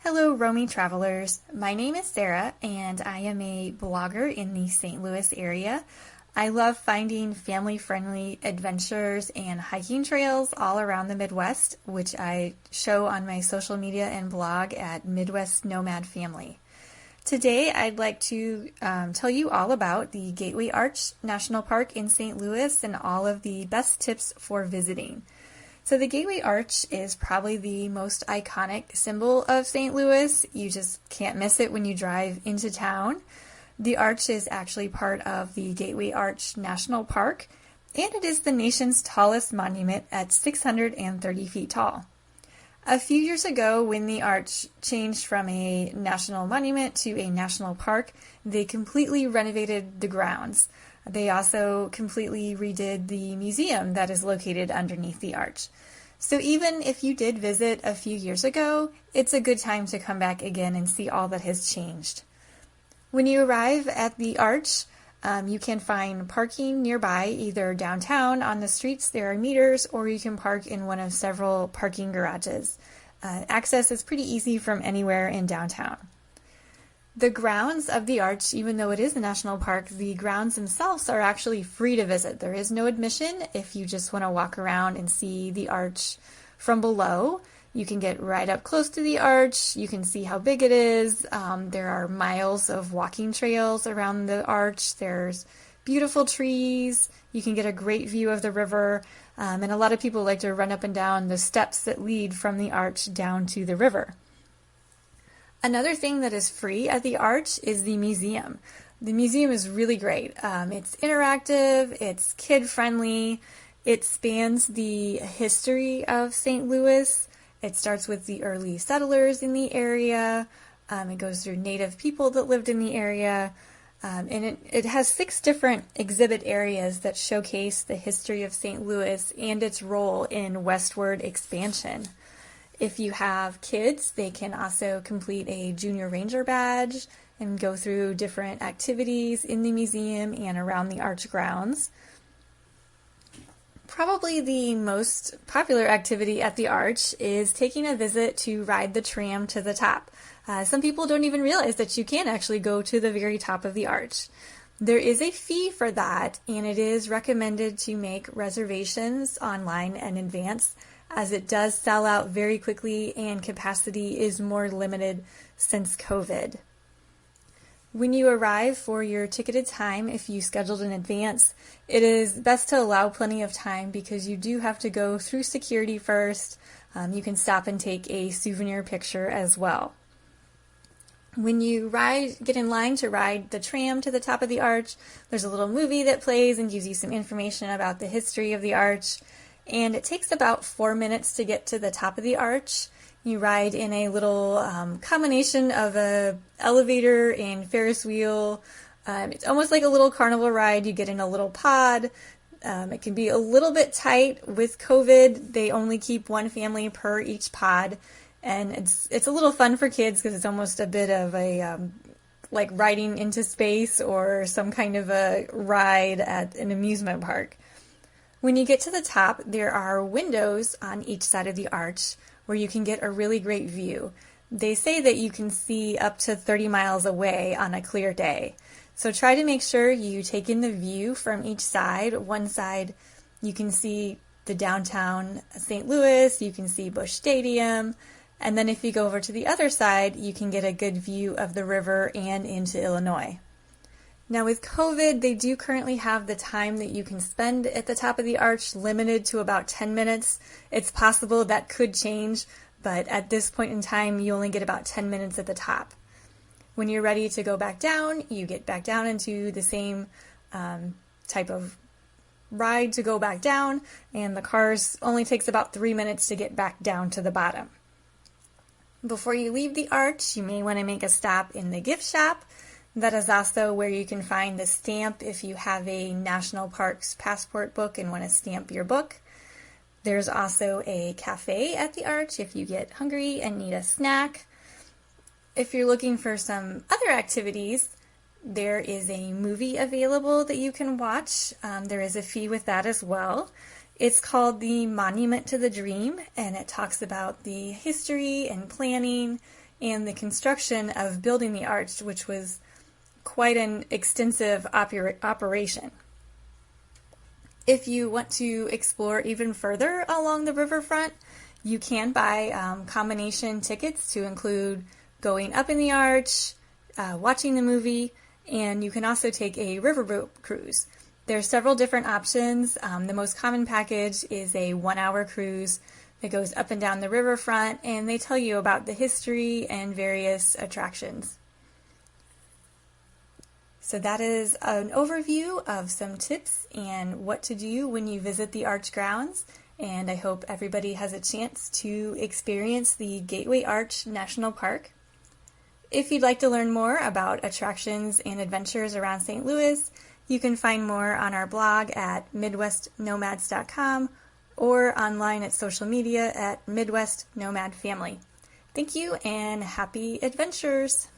Hello, roaming travelers. My name is Sarah, and I am a blogger in the St. Louis area. I love finding family-friendly adventures and hiking trails all around the Midwest, which I show on my social media and blog at Midwest Nomad Family. Today, I'd like to tell you all about the Gateway Arch National Park in St. Louis and all of the best tips for visiting. So the Gateway Arch is probably the most iconic symbol of St. Louis. You just can't miss it when you drive into town. The arch is actually part of the Gateway Arch National Park, and it is the nation's tallest monument at 630 feet tall. A few years ago, when the arch changed from a national monument to a national park, they completely renovated the grounds. They also completely redid the museum that is located underneath the arch. So even if you did visit a few years ago, it's a good time to come back again and see all that has changed. When you arrive at the arch, you can find parking nearby, either downtown on the streets, there are meters, or you can park in one of several parking garages. Access is pretty easy from anywhere in downtown. The grounds of the arch, even though it is a national park, the grounds themselves are actually free to visit. There is no admission if you just want to walk around and see the arch from below. You can get right up close to the arch. You can see how big it is. There are miles of walking trails around the arch. There's beautiful trees. You can get a great view of the river. And a lot of people like to run up and down the steps that lead from the arch down to the river. Another thing that is free at the arch is the museum. The museum is really great. It's interactive, it's kid-friendly, it spans the history of St. Louis. It starts with the early settlers in the area. It goes through native people that lived in the area. And it has 6 different exhibit areas that showcase the history of St. Louis and its role in westward expansion. If you have kids, they can also complete a junior ranger badge and go through different activities in the museum and around the arch grounds. Probably the most popular activity at the arch is taking a visit to ride the tram to the top. Some people don't even realize that you can actually go to the very top of the arch. There is a fee for that, and it is recommended to make reservations online and in advance, as it does sell out very quickly and capacity is more limited since COVID. When you arrive for your ticketed time, if you scheduled in advance, it is best to allow plenty of time because you do have to go through security first. You can stop and take a souvenir picture as well. When you get in line to ride the tram to the top of the arch, there's a little movie that plays and gives you some information about the history of the arch. And it takes about 4 minutes to get to the top of the arch. You ride in a little combination of a elevator and Ferris wheel. It's almost like a little carnival ride. You get in a little pod. It can be a little bit tight. With COVID, they only keep one family per each pod. And it's a little fun for kids because it's almost a bit of a like riding into space or some kind of a ride at an amusement park. When you get to the top, there are windows on each side of the arch where you can get a really great view. They say that you can see up to 30 miles away on a clear day. So try to make sure you take in the view from each side. One side, you can see the downtown St. Louis, you can see Busch Stadium, and then if you go over to the other side, you can get a good view of the river and into Illinois. Now with COVID, they do currently have the time that you can spend at the top of the arch limited to about 10 minutes. It's possible that could change, but at this point in time, you only get about 10 minutes at the top. When you're ready to go back down, you get back down into the same type of ride to go back down, and the cars only takes about 3 minutes to get back down to the bottom. Before you leave the arch, you may want to make a stop in the gift shop. That is also where you can find the stamp if you have a National Parks passport book and want to stamp your book. There's also a cafe at the arch if you get hungry and need a snack. If you're looking for some other activities, there is a movie available that you can watch. There is a fee with that as well. It's called The Monument to the Dream, and it talks about the history and planning and the construction of building the arch, which was quite an extensive operation. If you want to explore even further along the riverfront, you can buy combination tickets to include going up in the arch, watching the movie, and you can also take a riverboat cruise. There are several different options. The most common package is a 1-hour cruise that goes up and down the riverfront, and they tell you about the history and various attractions. So that is an overview of some tips and what to do when you visit the Arch grounds, and I hope everybody has a chance to experience the Gateway Arch National Park. If you'd like to learn more about attractions and adventures around St. Louis, you can find more on our blog at midwestnomads.com or online at social media at Midwest Nomad Family. Thank you and happy adventures!